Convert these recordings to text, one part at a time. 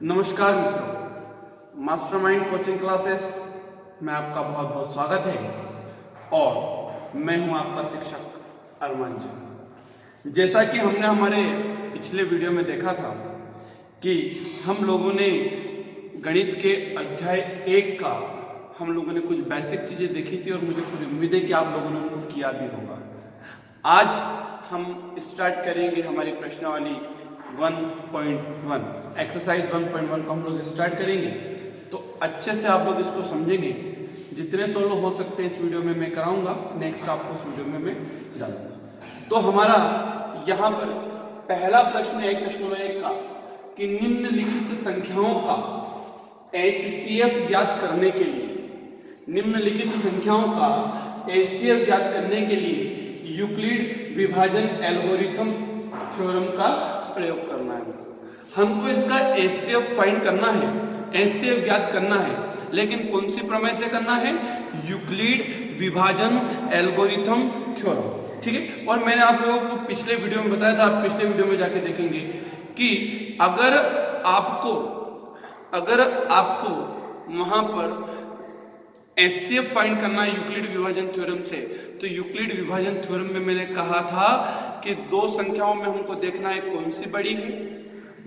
नमस्कार मित्रों, mastermind coaching classes में आपका बहुत बहुत स्वागत है और मैं हूं आपका शिक्षक अरमान जी। जैसा कि हमने हमारे पिछले वीडियो में देखा था कि हम लोगों ने गणित के अध्याय 1 का हम लोगों ने कुछ बेसिक चीज़ें देखी थी और मुझे पूरी उम्मीद है कि आप लोगों ने उनको किया भी होगा। आज हम स्टार्ट करेंगे हमारी प्रश्नावली 1.1 एक्सरसाइज 1.1 को हम लोग स्टार्ट करेंगे। तो अच्छे से आप लोग इसको समझेंगे। जितने सोलो हो सकते हैं इस वीडियो में मैं कराऊंगा, नेक्स्ट आपको इस वीडियो में मैं डालूंगा। तो हमारा यहाँ पर पहला प्रश्न है 1.1 का कि निम्नलिखित संख्याओं का HCF ज्ञात करने के लिए, निम्नलिखित संख्याओं का HCF ज्ञात करने के लिए यूक्लिड विभाजन एल्गोरिथम थ्योरम का प्रयोग करना है। हमको इसका HCF फाइंड करना है, HCF ज्ञात करना है, लेकिन कौन सी प्रमेय से करना है? यूक्लिड विभाजन एल्गोरिथम थ्योरम। ठीक है। और मैंने आप लोगों को पिछले वीडियो में बताया था, आप पिछले वीडियो में जाके देखेंगे कि अगर आपको वहां पर HCF फाइंड करना है यूक्लिड विभाजन थ्योरम से, तो यूक्लिड विभाजन थ्योरम में मैंने कहा था कि दो संख्याओं में हमको देखना है कौन सी बड़ी है,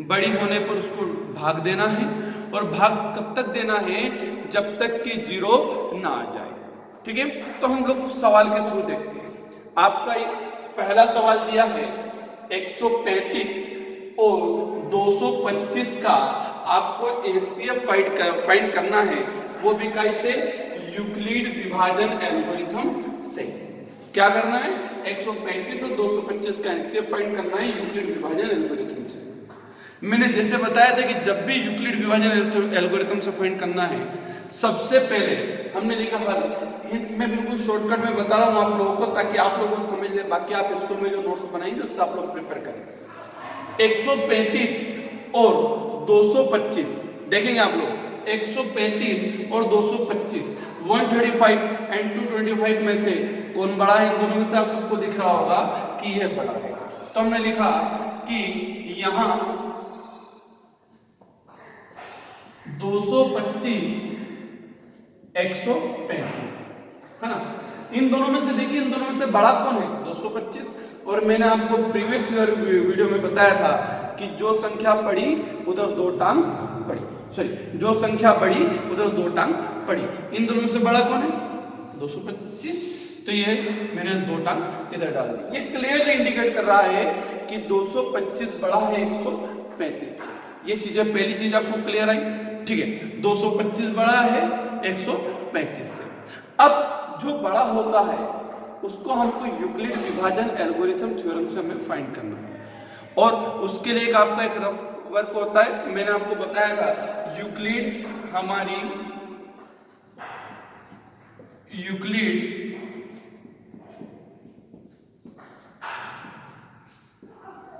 बड़ी होने पर उसको भाग देना है, और भाग कब तक देना है? जब तक कि 0 ना आ जाए। ठीक है। तो हम लोग सवाल के थ्रू देखते हैं। आपका पहला सवाल दिया है 135 और 225 का आपको HCF फाइंड करना है, वो भी कैसे? यूक्लिड विभाजन एल्गोरिथम से। क्या करना है? 135 और 225 का HCF फाइंड करना है यूक्लिड विभाजन एल्गोरिथम से। मैंने जैसे बताया था कि जब भी यूक्लिड विभाजन एल्गोरिथम से फाइंड करना है, सबसे पहले हमने लिखा हल। मैं बिल्कुल शॉर्टकट में बता रहा हूं आप लोगों को, ताकि आप लोगों को समझ ले। बाकी आप स्कूल में जो नोट्स बनाएंगे उससे आप लोग प्रिपेयर करें। 135 और 225 देखेंगे आप लोग। 135 और 225, 135 एंड 225 में से कौन बड़ा है? इन दोनों में से आप सबको दिख रहा होगा कि यह बड़ा है। तो हमने लिखा कि यहां 225 135 है ना। इन दोनों में से देखिए, इन दोनों में से बड़ा कौन है? 225। और मैंने आपको प्रीवियस वीडियो में बताया था कि जो संख्या बड़ी उधर दो टांग बड़ी, जो संख्या बड़ी उधर दो टांग पड़ी। इन दोनों में से बड़ा कौन है? 225। तो ये मैंने दो टांग इधर डाल दी। ये क्लियरली इंडिकेट कर रहा है कि 225 बड़ा है 135 से। ये चीजें, पहली चीज आपको क्लियर आई। ठीक है। 225 बड़ा है 135 से। अब जो बड़ा होता है उसको हमको यूक्लिड विभाजन एल्गोरिथम थ्योरम से हमें फाइंड करना है, और उसके लिए आपका एक रफ वर्क होता है। मैंने आपको बताया था यूक्लिड, हमारी यूक्लिड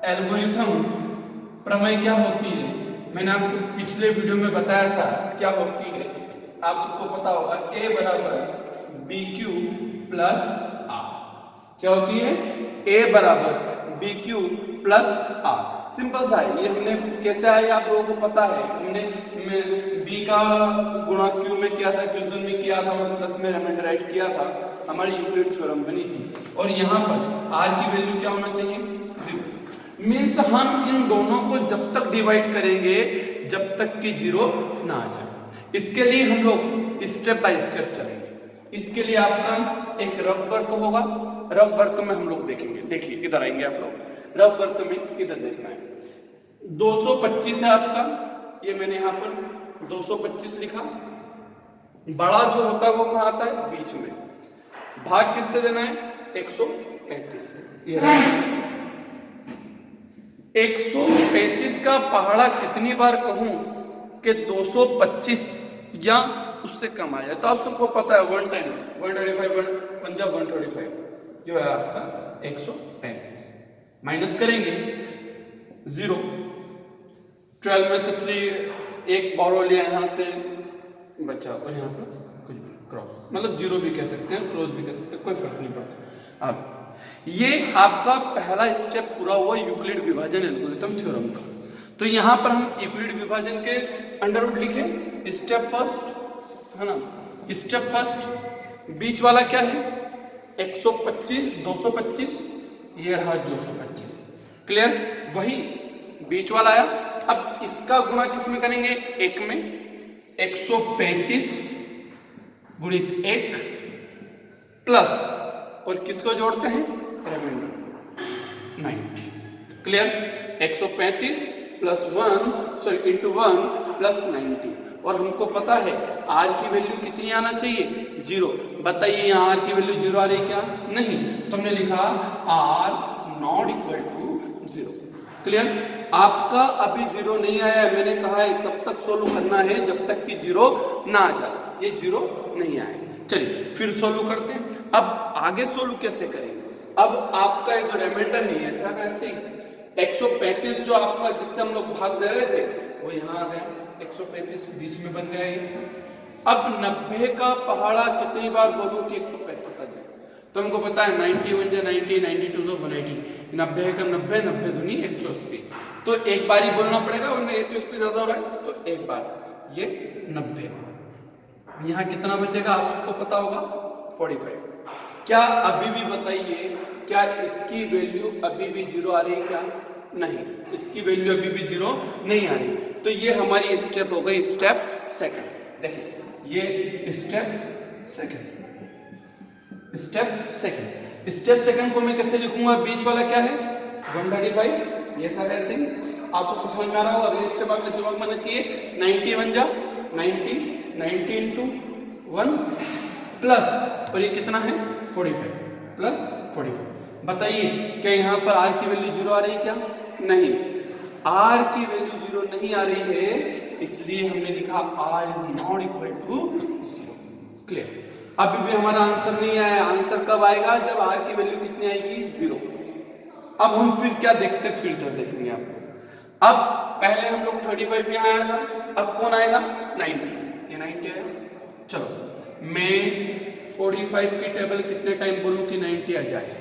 एल्गोरिथम प्रमेय क्या होती है? मैंने आपको पिछले वीडियो में बताया था क्या होती है। आप सबको पता होगा, A बराबर BQ प्लस R। क्या होती है? A बराबर BQ प्लस R। सिंपल सा है। ये हमने कैसे आया आप लोगों को पता है। हमने B का गुणा Q में किया था, क्वेश्चन में किया था, और प्लस में रिमाइंडर ऐड किया था, हमारी यूक्लिड थ्योरम बनी थी। और यहाँ पर R की वैल्यू क्या होना चाहिए? 0। मीन्स हम इन दोनों को जब तक डिवाइड करेंगे जब तक कि 0 ना आ जाए। इसके लिए हम लोग स्टेप बाय स्टेप चलेंगे। इसके लिए आपका एक रफ वर्क होगा। रफ वर्क में हम लोग देखेंगे। देखिए इधर आएंगे आप लोग। रफ वर्क में इधर देखना है। 225 है आपका, ये मैंने यहाँ पर 225 लिखा। बड़ा जो होता है वो कहाँ आता है? बीच में। भाग किससे देना है? 135 से। ये 135 का पहाड़ा कितनी बार कहूं कि 225 या उससे कम आ जाए? तो आप सबको पता है 1 टाइम 135 पंजाब 135 जो है आपका 135। माइनस करेंगे 0, 12 में से 3 एक बारो लिया, यहां से बचा, और यहां पर कुछ भी क्रॉस, मतलब 0 भी कह सकते हैं, क्रॉस भी कह सकते हैं, कोई फर्क नहीं पड़ता। अब ये आपका पहला स्टेप पूरा हुआ यूक्लिड विभाजन एल्गोरिथम थ्योरम का। तो यहाँ पर हम यूक्लिड विभाजन के अंडर रूट लिखें। स्टेप फर्स्ट है ना, स्टेप फर्स्ट बीच वाला क्या है 125 225, ये रहा 225, क्लियर, वही बीच वाला आया। अब इसका गुणा किस में करेंगे, एक में, 135 गुणित 1 प्लस, और किसको जोड़ते हैं, reminder 90, clear, 135 plus 1 sorry into 1 plus 90, और हमको पता है r की वैल्यू कितनी आना चाहिए, 0। बताइए यहाँ r की वैल्यू 0 आ रही क्या, नहीं, तो हमने लिखा r not equal to 0, clear. आपका अभी 0 नहीं आया है, मैंने कहा है तब तक सोल्व करना है जब तक कि 0 ना आ जाए, ये 0 नहीं आया। चलिए फिर सोल्व करते हैं। अब आगे सोल्व कैसे करेंगे, अब आपका ये जो रिमाइंडर है ऐसा का ऐसे ही 135 जो आपका जिससे हम लोग भाग दे रहे थे वो यहाँ आ गया, 135 बीच में बन गया ये। अब 90 का पहाड़ा कितनी बार बोलूं कि 135 आ जाए, तो हमको पता है 90 बन जाए 90, 92 तो 180, 90 का 90, 90 दूनी 180, तो एक बार ही बोलना पड़ेगा वरना ये तो इससे ज्यादा हो रहा है, तो एक बार ये 90। यहाँ कितना बचेगा आप सबको पता होगा 45। क्या अभी भी बताइए, क्या इसकी वैल्यू अभी भी 0 आ रही है क्या, नहीं, इसकी वैल्यू अभी भी 0 नहीं आ रही। तो ये हमारी स्टेप हो गई स्टेप सेकंड। देखिए ये स्टेप सेकंड, स्टेप सेकंड को मैं कैसे लिखूंगा, बीच वाला क्या है 135, ये सारा ऐसे ही आप सबको समझ में आ रहा होगा। अगले स्टेप आपके दिमाग में आना चाहिए, 90 बन जा 90 इंटू 1 प्लस, और ये कितना है 45 प्लस 45। बताइए क्या यहाँ पर r की वैल्यू 0 आ रही है क्या, नहीं, r की वैल्यू 0 नहीं आ रही है, इसलिए हमने लिखा r is not equal to 0, clear. अभी भी हमारा आंसर नहीं आया, आंसर कब आएगा, जब r की वैल्यू कितनी आएगी 0। अब हम फिर क्या देखते, फिर इधर देखेंगे आप। अब पहले हम लोग 35 यहाँ आया था, अब कौन आएगा 90, ये 90 आएगा। चलो मैं 45 की टेबल कितने टाइम बोलूं कि 90 आ जाए,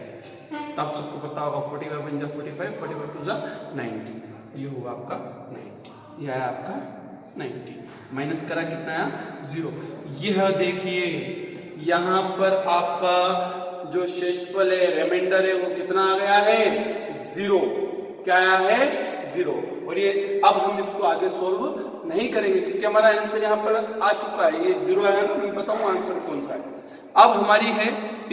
तब सबको पता होगा 45 बन जा 45, 45 टू जा 90, ये हुआ आपका 90, ये आया आपका 90, माइनस करा कितना आया 0। यह देखिए यहाँ पर आपका जो शेषफल है रिमाइंडर है वो कितना आ गया है 0, क्या आया है 0। और ये अब हम इसको आगे सोल्व नहीं करेंगे क्योंकि हमारा आंसर यहाँ पर आ चुका है, ये 0 आया ना, मैं बताऊँ आंसर कौन सा है। अब हमारी है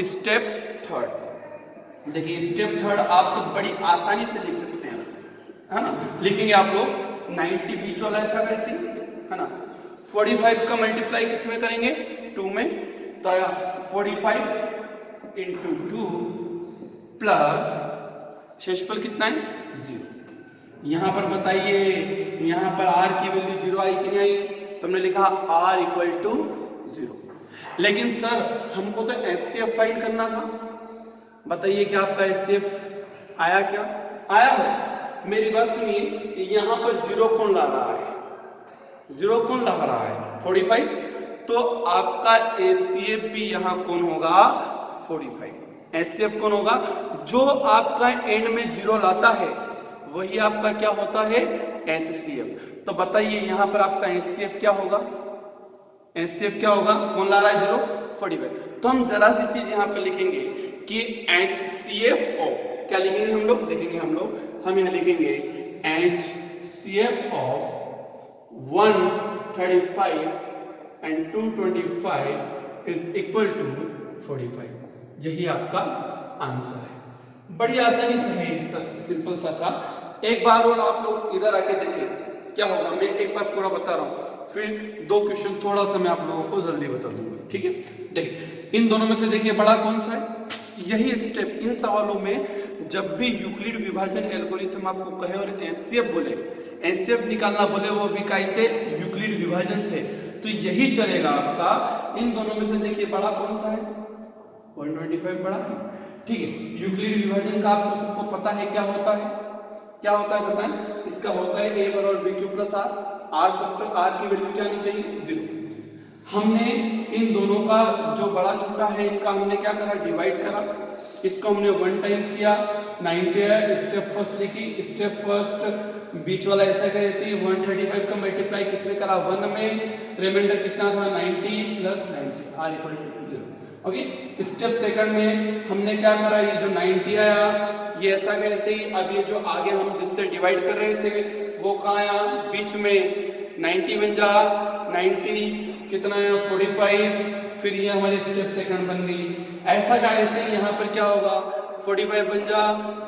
स्टेप थर्ड। देखिए स्टेप थर्ड आप सब बड़ी आसानी से लिख सकते हैं, है ना, लिखेंगे आप लोग 90 बीच वाला ऐसा कैसे, है ना, 45 का मल्टीप्लाई किस में करेंगे 2 में, तो आया 45 इंटू 2 प्लस शेषफल कितना है 0। यहां पर बताइए यहां पर r की वैल्यू 0 आई कि नहीं आई, तो हमने लिखा r इक्वल टू 0। लेकिन सर हमको तो HCF फाइंड करना था, बताइए क्या आपका HCF आया क्या, आया है। मेरी बात सुनिए, यहाँ पर 0 कौन ला रहा है, 0 कौन ला रहा है 45, तो आपका HCF भी यहाँ कौन होगा 45। HCF कौन होगा, जो आपका एंड में 0 लाता है वही आपका क्या होता है HCF। तो बताइए यहाँ पर आपका HCF क्या होगा, HCF क्या होगा, कौन ला रहा है 0 45। तो हम जरा सी चीज यहाँ पे लिखेंगे कि HCF ऑफ, क्या लिखेंगे हम लोग, देखेंगे हम यहाँ लिखेंगे HCF of 135 and 225 is equal to 45। यही आपका आंसर है, बड़ी आसानी से है, सिंपल सा था। एक बार और आप लोग इधर आके देखें क्या होगा, मैं एक बार पूरा बता रहा हूँ, फिर 2 क्वेश्चन थोड़ा सा मैं आप लोगों को जल्दी बता दूंगा, ठीक है। देखिए इन दोनों में से देखिए बड़ा कौन सा है, यही स्टेप। इन सवालों में जब भी यूक्लिड विभाजन एल्गोरिथम आपको कहे और HCF बोले, HCF निकालना बोले वो भी कैसे, यूक्लिड विभाजन से, तो यही चलेगा आपका। इन दोनों में से देखिए बड़ा कौन सा है 125 बड़ा है, ठीक है। यूक्लिड विभाजन का आपको सबको पता है क्या होता है, क्या होता है बताएं, इसका होता है a बराबर b क्यूब प्लस r तब तो r की वैल्यू क्या आनी चाहिए 0। हमने इन दोनों का जो बड़ा छोटा है इनका हमने क्या करा, डिवाइड करा, इसको हमने 1 टाइम किया 90 है, स्टेप फर्स्ट लिखी, स्टेप फर्स्ट बीच वाला ऐसा का ऐसे 135 का मल्टीप्लाई किसने करा 1 में, रिमाइंडर कितना था 90 plus 90 are equal to 0। Okay, step second में हमने क्या करा, ये जो 90 आया ये ऐसा का ऐसे ही, अब ये जो आगे हम जिससे डिवाइड कर रहे थे वो कहाँ आया बीच में, 90 बन जा 90 कितना है 45, फिर ये हमारी स्टेप सेकंड बन गई। ऐसा का ऐसे यहाँ पर क्या होगा 45 बन जा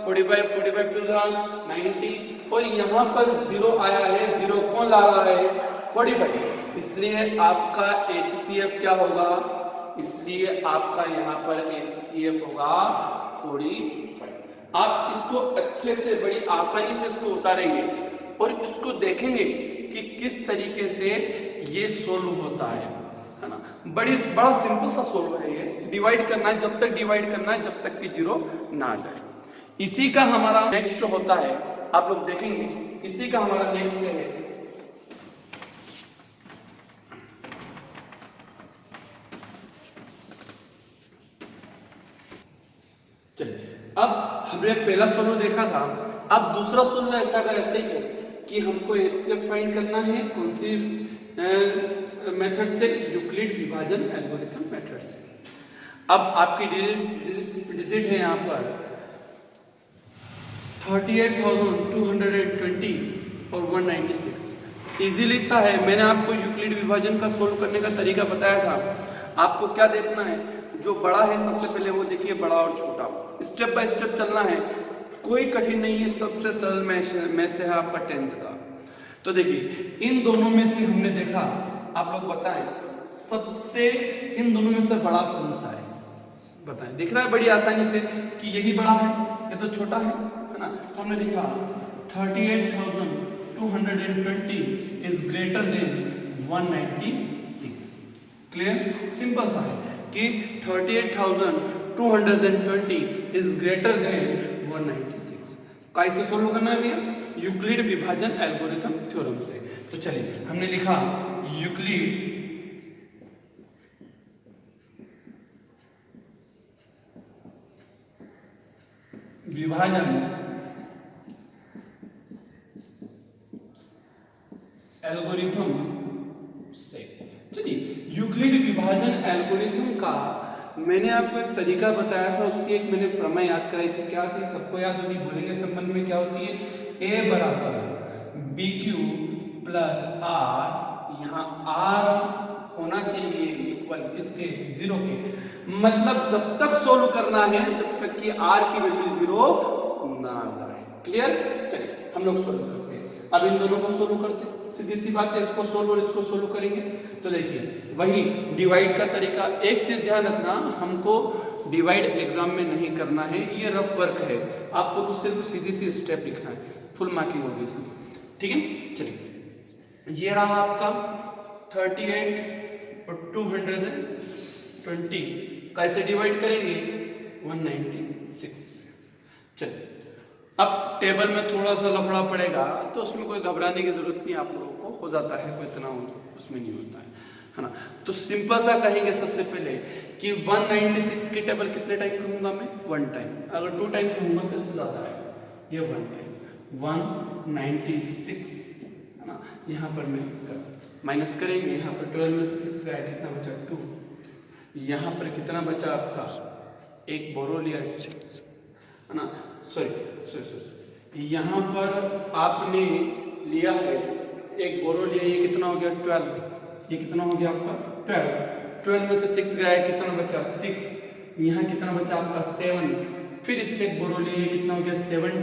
45 टू जा 90, और यहाँ पर 0 आया है, 0 कौन ला रहा है 45, इसलिए आपका HCF क्या होगा, इसलिए आपका यहाँ पर HCF होगा 45। आप इसको अच्छे से बड़ी आसानी से इसको उतारेंगे और इसको देखेंगे कि किस तरीके से ये सोल्व होता है ना। बड़ा सिंपल सा सोल्व है ये, डिवाइड करना है, जब तक डिवाइड करना है जब तक कि 0 ना आ जाए। इसी का हमारा नेक्स्ट होता है, आप लोग देखेंगे इसी का हमारा नेक्स्ट है चलिए। अब हमने पहला सोल्व देखा था, अब दूसरा सोल्व ऐसा का ऐसे ही है कि हमको HCF फाइंड करना है, कौन सी मेथड से, यूक्लिड विभाजन एल्गोरिथम मेथड से। अब आपकी डिजिट है यहाँ पर 38,220 और 196, इजीली सा है। मैंने आपको यूक्लिड विभाजन का सोल्व करने का तरीका बताया था। आपको क्या देखना है, जो बड़ा है सबसे पहले वो देखिए, बड़ा और छोटा, स्टेप बाय स्टेप चलना है, कोई कठिन नहीं है, सबसे सरल में से है आपका 10th का। तो देखिए इन दोनों में से हमने देखा, आप लोग बताएं सबसे इन दोनों में से बड़ा कौन सा है, बताएं। दिख रहा है बड़ी आसानी से कि यही बड़ा है, ये तो छोटा है ना। तो हमने लिखा 38,220 is greater than 196। Clear, simple सा है कि 38,220 इज ग्रेटर देन 196। कैसे सोल्व करना है भैया, यूक्लिड विभाजन एल्गोरिथम थ्योरम से। तो चलिए हमने लिखा यूक्लिड विभाजन एल्गोरिथम से। चलिए यूक्लिड विभाजन एल्गोरिथम का मैंने आपको एक तरीका बताया था, उसकी एक मैंने प्रमेय याद कराई थी, क्या थी सबको याद होगी, बोलेंगे संबंध में क्या होती है, A बराबर BQ प्लस R, यहाँ R होना चाहिए इक्वल किसके 0 के, मतलब जब तक सोल्व करना है जब तक कि R की वैल्यू 0 ना आ जाए। क्लियर, चलिए हम लोग सोल्व करते हैं। अब इन दोनों को सोल्व करते हैं, सीधी सी बात है, इसको सोल्व और इसको सोल्व करेंगे। तो देखिए वही डिवाइड का तरीका, एक चीज ध्यान रखना, हमको डिवाइड एग्जाम में नहीं करना है, ये रफ वर्क है, आपको तो सिर्फ सीधी सी स्टेप लिखना है, फुल मार्किंग होगी इसमें, ठीक है। चलिए ये रहा आपका 38 और 220, कैसे डिवाइड करेंगे 196। चलिए अब टेबल में थोड़ा सा लफड़ा पड़ेगा, तो उसमें कोई घबराने की जरूरत नहीं, आप लोगों को हो जाता है, कोई इतना उसमें नहीं होता है ना। तो सिंपल सा कहेंगे सबसे पहले कि 196 की टेबल कितने टाइम कहूंगा मैं, 1 टाइम, अगर 2 टाइम कहूंगा तो इससे ज्यादा आएगा, ये 1 टाइम 196 है ना। यहाँ पर मैं माइनस करेंगे, यहाँ पर 12 में से 6 गया, कितना बचा 2, यहाँ पर कितना बचा आपका, एक बोरो लिया है ना, सॉरी यहाँ पर आपने लिया है एक बोरो लिया, ये कितना हो गया 12, ये कितना हो गया आपका 12 में से 6 गया है, कितना बचा 6, यहाँ कितना बचा आपका 7, फिर इससे एक बोरो लिया, ये कितना हो गया 17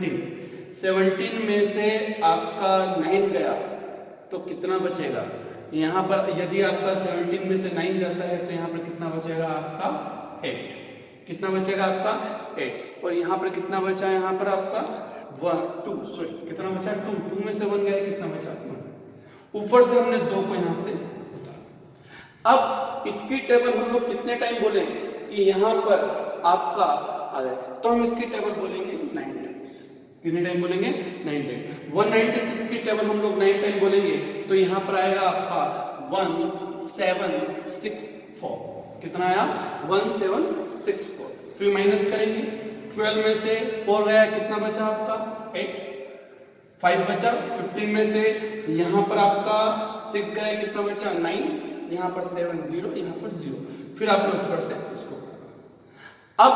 में से आपका 9 गया तो कितना बचेगा, यहाँ पर यदि आपका 17 में से 9 जाता है तो यहाँ पर कितना बचेगा आपका 8, कितना बचेगा आपका 8, और यहाँ पर कितना बचा, यहाँ पर आपका 2 कितना बचा 2 में से 1 गया, कितना बचा 1, ऊपर से हमने 2 को यहाँ से उतारा। अब इसकी टेबल हम लोग कितने टाइम बोले कि यहाँ पर आपका आ जाए, तो हम इसकी टेबल बोलेंगे 9 टाइम, कितने टाइम बोलेंगे 9 टाइम। 196 की टेबल हम लोग 9 टाइम बोलेंगे तो यहाँ पर आएगा आपका 1764, कितना आया 1764, फिर माइनस करेंगे, 12 में से 4 गया, कितना बचा आपका 8, 5 बचा, 15 में से यहाँ पर आपका 6 गया, कितना बचा 9, यहाँ पर 7 0, यहाँ पर 0, फिर आप लोग फिर से इसको अब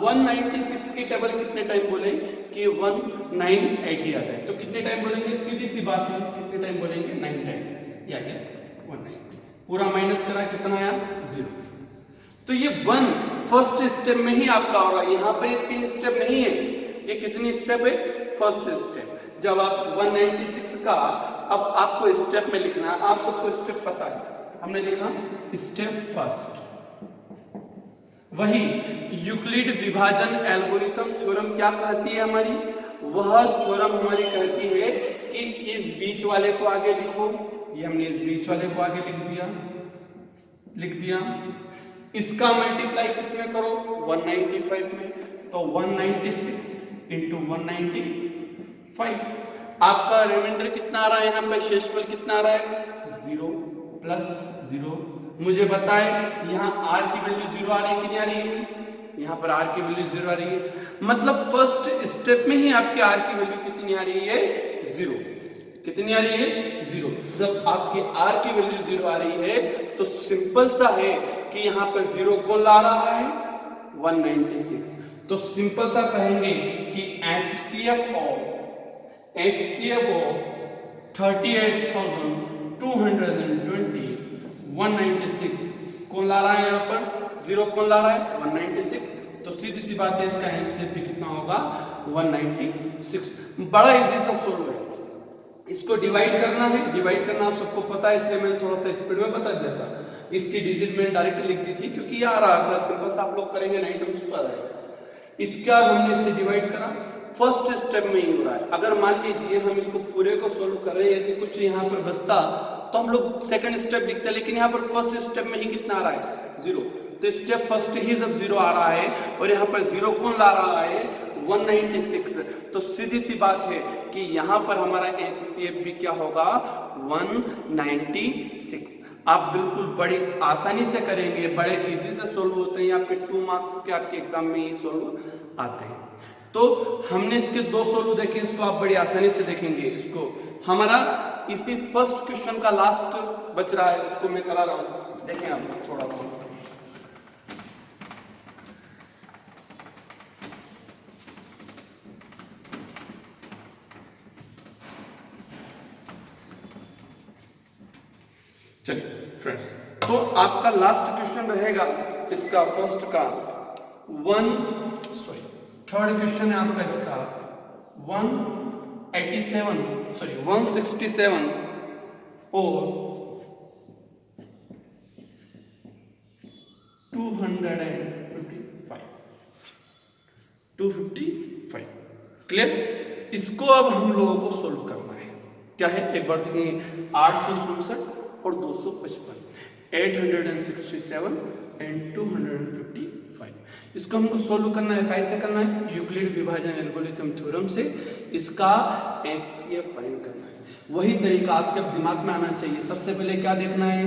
196 के टेबल कितने टाइम बोले कि 1980 आ जाए, तो कितने टाइम बोलेंगे, सीधी सी बात है, कितने टाइम बोलेंगे 9 टाइम, या क्या 190, पूरा माइनस करा कितना आया 0। तो ये 1 फर्स्ट स्टेप में ही आपका होगा, यहाँ पर ये 3 स्टेप नहीं है, ये कितनी स्टेप है, फर्स्ट स्टेप। जब आप 196 का अब आपको स्टेप में लिखना है, आप सबको स्टेप पता है, हमने देखा स्टेप फर्स्ट, वही यूक्लिड विभाजन एल्गोरिथम थ्योरम क्या कहती है हमारी, वह थ्योरम हमारी कहती है कि इस बीच वाले को आगे लिखो, ये हमने इस बीच वाले को आगे लिख दिया, इसका मल्टीप्लाई किसमें करो 195 में, तो 196 इंटू 195, आपका रिमाइंडर कितना आ रहा है, यहाँ पर शेषफल कितना आ रहा है 0 प्लस 0। मुझे बताए यहाँ r की वैल्यू 0 आ रही है, कितनी आ रही है, यहाँ पर r की वैल्यू 0 आ रही है, मतलब फर्स्ट स्टेप में ही आपके r की वैल्यू कितनी आ रही है 0, कितनी आ रही है 0। जब आपके r की वैल्यू 0 आ रही है तो सिंपल सा है कि यहाँ पर 0 कौन ला रहा है 196, तो सिंपल सा कहेंगे कि HCF of 38,220 196 कौन ला रहा है, यहाँ पर 0 कौन ला रहा है 196, तो सीधी सी बात है इसका HCF भी कितना होगा 196। बड़ा इजी सा सोल्व है, इसको डिवाइड करना है, डिवाइड करना आप सबको पता है, इसलिए मैंने थोड़ा सा स्पीड में बता दिया था, इसकी डिजिट मैंने डायरेक्ट लिख दी थी क्योंकि ये आ रहा था, सिंपल सा आप लोग करेंगे नहीं तो मुझको आ जाएगा। इसका हमने इससे डिवाइड करा, फर्स्ट स्टेप में ही हो रहा है, अगर मान लीजिए हम इसको पूरे को सोल्व कर रहे हैं, यदि कुछ यहाँ पर बचता तो हम लोग सेकंड स्टेप लिखते हैं, लेकिन यहाँ पर फर्स्ट स्टेप में ही कितना आ रहा है 0, तो स्टेप फर्स्ट ही जब 0 आ रहा है और यहाँ पर 0 कौन ला रहा है 196, तो सीधी सी बात है कि यहाँ पर हमारा HCF भी क्या होगा 196। आप बिल्कुल बड़ी आसानी से करेंगे, बड़े इजी से सोल्व होते हैं, आपके 2 मार्क्स के आपके एग्जाम में ही सोल्व आते हैं। तो हमने इसके 2 सोल्व देखे, इसको आप बड़ी आसानी से देखेंगे, इसको हमारा इसी फर्स्ट क्वेश्चन का लास्ट बच रहा है, उसको मैं करा रहा हूं, देखें आप थोड़ा सा। चलिए फ्रेंड्स, तो आपका लास्ट क्वेश्चन रहेगा इसका फर्स्ट का थर्ड क्वेश्चन है आपका इसका 167 और 255 क्लियर। इसको अब हम लोगों को सोल्व करना है, क्या है एक बार देखेंगे, 867 और 255, 867 एंड 255, इसको हमको सोल्व करना है, कैसे करना है, यूक्लिड विभाजन एल्गोरिथम थ्योरम से इसका HCF फाइंड करना है। वही तरीका आपके दिमाग में आना चाहिए। सबसे पहले क्या देखना है,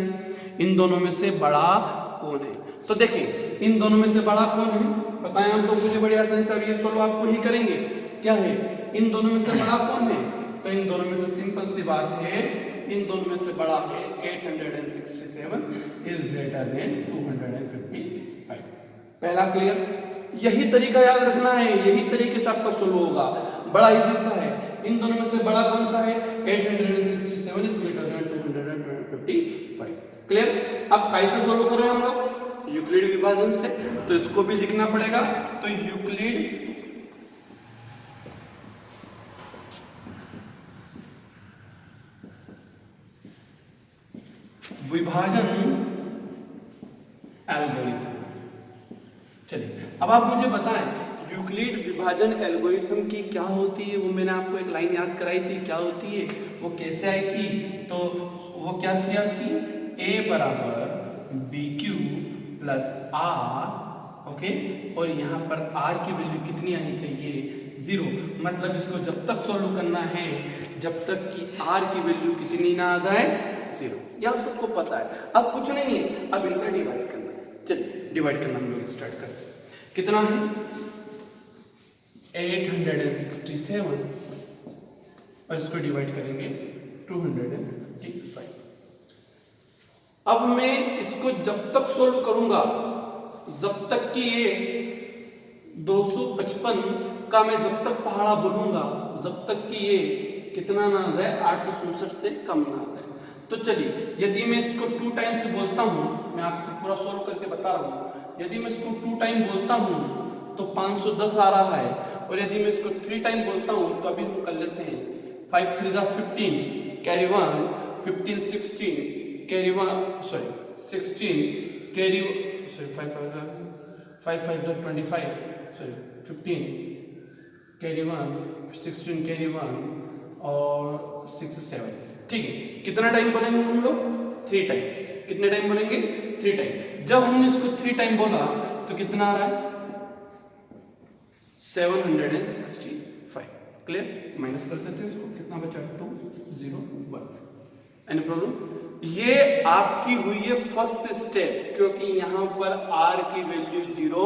इन दोनों में से बड़ा कौन है, तो देखें इन दोनों में से बड़ा कौन है, बताएं आप लोग मुझे बड़ी आसानी से, अब ये सोल्व आपको ही करेंगे, क्या है इन दोनों में से बड़ा कौन है, तो इन दोनों में से सिंपल सी बात है, इन दोनों में से बड़ा है 867 इज ग्रेटर देन 255। पहला क्लियर, यही तरीका याद रखना है, यही तरीके से आपका सोल्व होगा, बड़ा इजी सा है। इन दोनों में से बड़ा कौन सा है, 867 इज ग्रेटर देन 255। क्लियर। अब कैसे सोल्व कर रहे हैं हम लोग, यूक्लिड विभाजन से, तो इसको भी लिखना पड़ेगा। तो यूक्लिड विभाजन एल्गोरिथम। चलिए अब आप मुझे बताएं यूक्लिड विभाजन एल्गोरिथम की क्या होती है, वो मैंने आपको एक लाइन याद कराई थी, क्या होती है वो, कैसे आई थी, तो वो क्या थी आपकी, a बराबर BQ प्लस R, ओके, और यहाँ पर R की वैल्यू कितनी आनी चाहिए, 0। मतलब इसको जब तक सोल्व करना है जब तक कि R की वैल्यू कितनी ना आ जाए, 0। यह आप सबको पता है। अब कुछ नहीं है, अब इनका डिवाइड करना है। चलिए डिवाइड करना हम लोग स्टार्ट करते हैं। कितना है, 867 और इसको डिवाइड करेंगे 285। अब मैं इसको जब तक सोल्व करूंगा जब तक कि ये 255 का मैं जब तक पहाड़ा बोलूंगा जब तक कि ये कितना ना आ जाए 867 से कम ना आ जाए। तो चलिए यदि मैं इसको 2 टाइम्स बोलता हूँ, मैं आपको पूरा सोल्व करके बता रहा हूँ, यदि मैं इसको 2 टाइम बोलता हूँ तो 510 आ रहा है, और यदि मैं इसको 3 टाइम बोलता हूँ तो अभी हम कर लेते हैं 5 3 15 carry 1 15 16 carry 1 sorry 16 carry sorry 5 5 25 sorry 15 carry 1 16 carry 1 और 6 7। ठीक है, कितना टाइम बोलेंगे हम लोग? 3 टाइम। कितने टाइम बोलेंगे? 3 टाइम। जब हमने इसको 3 टाइम बोला तो कितना आ रहा है? 765। क्लियर? माइनस कर देते हैं इसको, कितना बचा? 2 0 1। Any problem? ये आपकी हुई है फर्स्ट स्टेप, क्योंकि यहां पर r की वैल्यू 0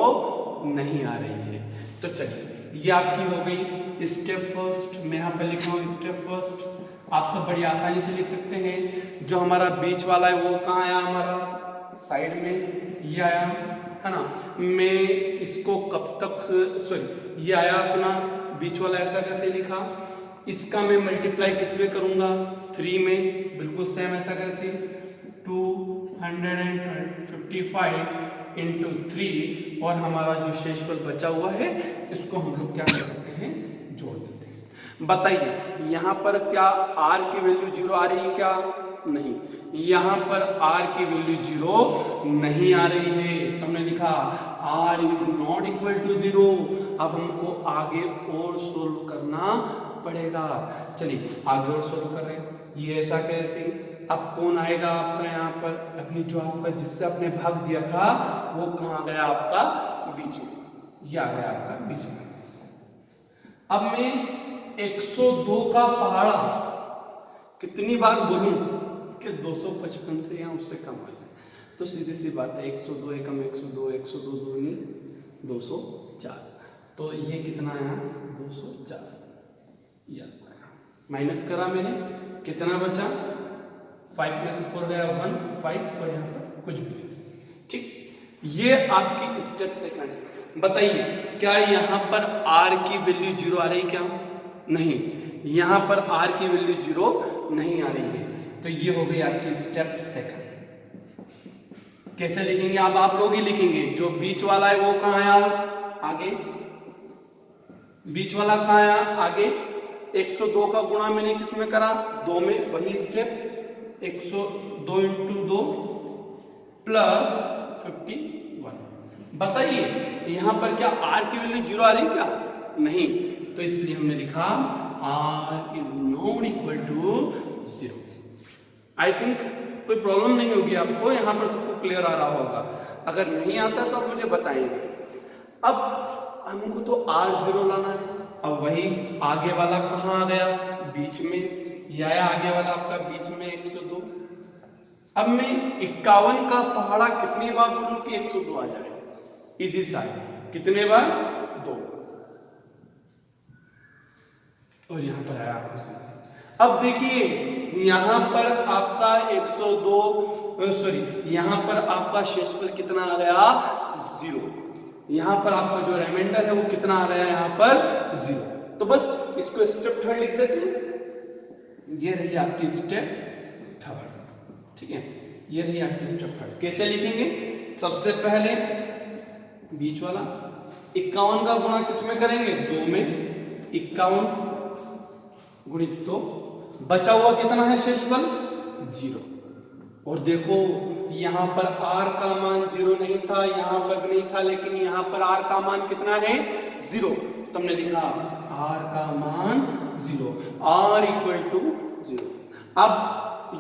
नहीं आ रही है। तो चलिए ये आपकी हो गई स्टेप फर्स्ट। मैं यहां पर लिख रहा हूं स्टेप फर्स्ट। आप सब बड़ी आसानी से लिख सकते हैं। जो हमारा बीच वाला है वो कहाँ आया? हमारा साइड में ये आया है ना। मैं इसको कब तक सॉरी ये आया अपना बीच वाला, ऐसा कैसे लिखा? इसका मैं मल्टीप्लाई किस में करूंगा? 3 में। बिल्कुल सेम ऐसा कैसे? 255 इंटू 3, और हमारा जो शेषफल बचा हुआ है इसको हम लोग क्या कर सकते हैं? जोड़ देते हैं। बताइए यहाँ पर क्या r की वैल्यू 0 आ रही है क्या? नहीं, यहाँ पर r की वैल्यू 0 नहीं आ रही है। तो हमने लिखा r is not equal to 0। अब हमको आगे और सोल्व करना पड़ेगा। चलिए आगे और सोल्व कर रहे हैं। ये ऐसा कैसे? अब कौन आएगा आपका यहाँ पर? अभी जो आपका जिससे आपने भाग दिया था वो कहाँ गया? आपका बीच में। ये आ गया आपका बीच में। अब मैं 102 का पहाड़ा कितनी बार बोलूं कि 255 से या उससे कम आ जाए? तो सीधी सी बात है, 102 एकम 102, 102 दूनी 204। तो ये कितना आया? 204। माइनस करा मैंने, कितना बचा? 5 में से 4 गया 1 5, और यहाँ पर कुछ भी नहीं। ठीक, ये आपकी स्टेप सेकंड है। बताइए क्या यहाँ पर r की वैल्यू 0 आ रही क्या? नहीं, यहाँ पर r की वैल्यू 0 नहीं आ रही है। तो ये हो गई आपकी स्टेप सेकंड। कैसे लिखेंगे? अब आप लोग ही लिखेंगे। जो बीच वाला है वो कहाँ आया? आगे। बीच वाला कहाँ आया? आगे। 102 का गुणा मैंने किस में करा? 2 में। वही स्टेप 102 इंटू 2 प्लस 51। बताइए यहां पर क्या r की वैल्यू 0 आ रही क्या? नहीं, तो इसलिए हमने लिखा r is not equal to 0। I think कोई प्रॉब्लम नहीं होगी आपको, यहां पर सबको क्लियर आ रहा होगा। अगर नहीं आता तो आप मुझे बताएंगे। अब हमको तो r0 लाना है। अब वही आगे वाला कहाँ आ गया? बीच में। ये आया आगे वाला आपका बीच में 102। अब मैं 51 का पहाड़ा कितनी बार बोलूं कि 102 आ जाए? इजी सा है। कितने बार? 2। और यहां पर आया आपको। अब देखिए यहां पर आपका 102 सॉरी यहां पर आपका शेषफल कितना आ गया? 0। यहां पर आपका जो रिमाइंडर है वो कितना आ गया? यहां पर 0। तो बस इसको स्टेप थर्ड लिख देते हैं। ये रही आपकी स्टेप थर्ड। ठीक है, ये रही आपकी स्टेप थर्ड। कैसे लिखेंगे? सबसे पहले बीच वाला 51 का गुणा किस में करेंगे? 2 में। 51 गुणित 2, बचा हुआ कितना है शेषफल? 0। और देखो यहां पर r का मान 0 नहीं था, यहां पर भी नहीं था, लेकिन यहां पर r का मान कितना है? 0। तो हमने लिखा r का मान 0, r इक्वल टू 0। अब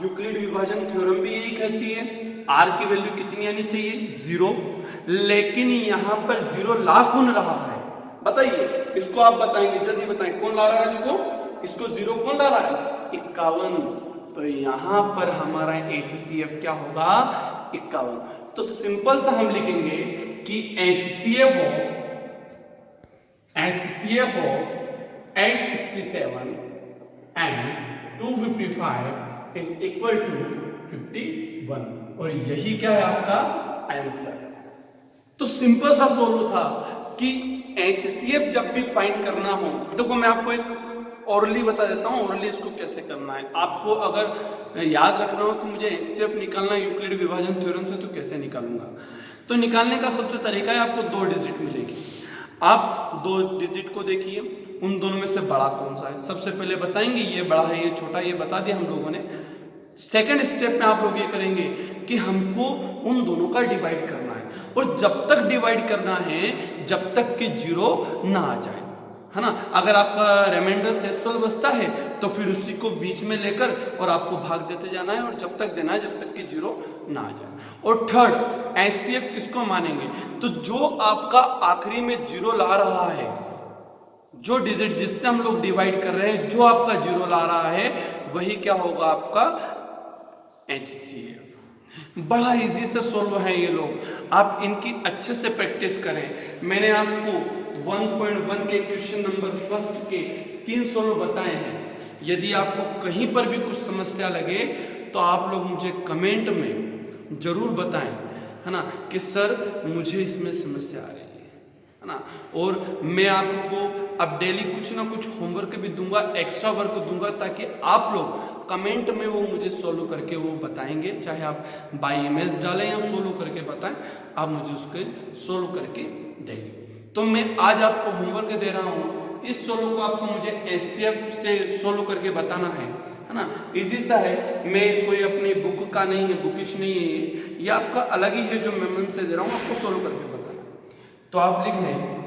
यूक्लिड विभाजन थ्योरम भी यही कहती है r की वैल्यू कितनी आनी चाहिए? 0। लेकिन यहां पर 0 ला कौन रहा है? बताइए, इसको आप बताएंगे, जल्दी बताएं कौन ला रहा है इसको 0 कौन ला रहा है? 51। तो यहां पर हमारा HCF क्या होगा? 51। तो सिंपल सा हम लिखेंगे कि HCF of 867 and 255 is equal to 51 और यही क्या है आपका आंसर। तो सिंपल सा सोल्व था कि HCF जब भी फाइंड करना हो, देखो मैं आपको एक ओरली बता देता हूँ, ओरली इसको कैसे करना है। आपको अगर याद रखना हो कि मुझे HCF निकालना है यूक्लिड विभाजन थ्योरम से, तो कैसे निकालूंगा। तो निकालने का सबसे तरीका है, आपको 2 डिजिट मिलेगी। आप 2 डिजिट को देखिए, उन दोनों में से बड़ा कौन सा है सबसे पहले बताएंगे, ये बड़ा है ये छोटा, ये बता दिया हम लोगों ने। सेकंड स्टेप में आप लोग ये करेंगे कि हमको उन दोनों का डिवाइड करना है, और जब तक डिवाइड करना है जब तक कि 0 ना आ जाए, है ना। अगर आपका रिमाइंडर शेषफल बचता है तो फिर उसी को बीच में लेकर और आपको भाग देते जाना है, और जब तक देना है जब तक कि 0 ना आ जाए। और थर्ड, HCF किसको मानेंगे, तो जो आपका आखिरी में 0 ला रहा है, जो डिजिट जिससे हम लोग डिवाइड कर रहे हैं, जो आपका 0 ला रहा है वही क्या होगा आपका HCF। बड़ा इजी से सोल्व है ये लोग, आप इनकी अच्छे से प्रैक्टिस करें। मैंने आपको 1.1 के क्वेश्चन नंबर फर्स्ट के 3 सोल्व बताए हैं। यदि आपको कहीं पर भी कुछ समस्या लगे तो आप लोग मुझे कमेंट में जरूर बताएं, है ना, कि सर मुझे इसमें समस्या आ रही है ना। और मैं आपको अब डेली कुछ ना कुछ होमवर्क भी दूंगा, एक्स्ट्रा वर्क दूंगा, ताकि आप लोग कमेंट में वो मुझे सोल्व करके वो बताएंगे। चाहे आप बाय इमेज डालें या सोल्व करके बताएं, आप मुझे उसके सोल्व करके देंगे। तो मैं आज आपको होमवर्क दे रहा हूँ, इस सोल्व को आपको मुझे HCF से सोल्व करके बताना है ना। इजी सा है, मैं कोई अपनी बुक का नहीं है, बुकिश नहीं है, ये आपका अलग ही है जो मैं मन से दे रहा हूँ, आपको सोल्व करके बताना। तो आप लिख लें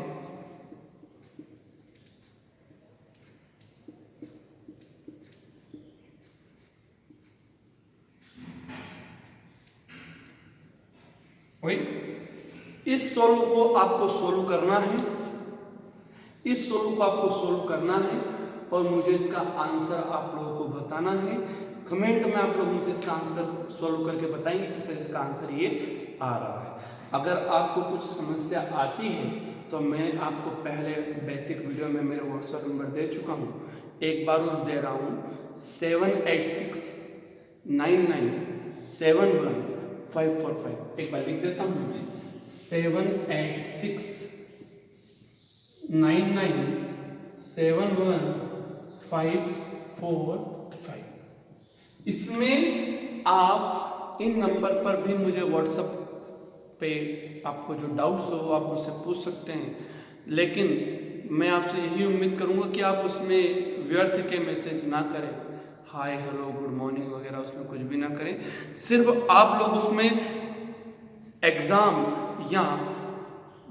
इस सोल्व को आपको सोल्व करना है, इस सोल्व को आपको सोल्व करना है, और मुझे इसका आंसर आप लोगों को बताना है। कमेंट में आप लोग मुझे इसका आंसर सोल्व करके बताएंगे कि सर इसका आंसर ये आ रहा है। अगर आपको कुछ समस्या आती है तो मैं आपको पहले बेसिक वीडियो में मेरे व्हाट्सएप नंबर दे चुका हूँ, एक बार और दे रहा हूँ 786997155। एक बार लिख देता हूँ मैं 786997155। इसमें आप इन नंबर पर भी मुझे व्हाट्सएप पे आपको जो डाउट्स हो आप मुझसे पूछ सकते हैं, लेकिन मैं आपसे यही उम्मीद करूंगा कि आप उसमें व्यर्थ के मैसेज ना करें, हाय हेलो गुड मॉर्निंग वगैरह उसमें कुछ भी ना करें। सिर्फ आप लोग उसमें एग्ज़ाम या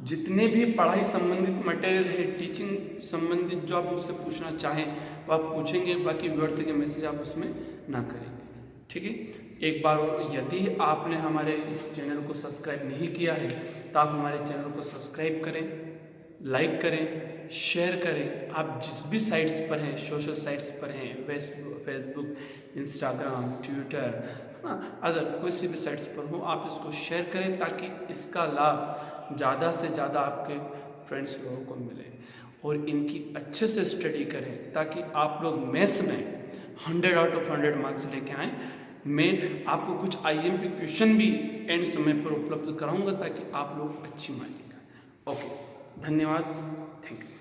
जितने भी पढ़ाई संबंधित मटेरियल है, टीचिंग संबंधित जो आप मुझसे पूछना चाहें वो आप पूछेंगे, बाकी व्यर्थ के मैसेज आप उसमें ना करेंगे, ठीक है। एक बार और, यदि आपने हमारे इस चैनल को सब्सक्राइब नहीं किया है तो आप हमारे चैनल को सब्सक्राइब करें, लाइक करें, शेयर करें। आप जिस भी साइट्स पर हैं, सोशल साइट्स पर हैं, फेसबुक, इंस्टाग्राम, ट्विटर, हाँ, अदर कोई सी भी साइट्स पर हो, आप इसको शेयर करें ताकि इसका लाभ ज़्यादा से ज़्यादा आपके फ्रेंड्स लोगों को मिले, और इनकी अच्छे से स्टडी करें ताकि आप लोग मैथ्स में 100 आउट ऑफ 100 मार्क्स लेके आएँ। मैं आपको कुछ IMP क्वेश्चन भी एंड समय पर उपलब्ध कराऊंगा ताकि आप लोग अच्छी मार्किंग करें। ओके, धन्यवाद, थैंक यू।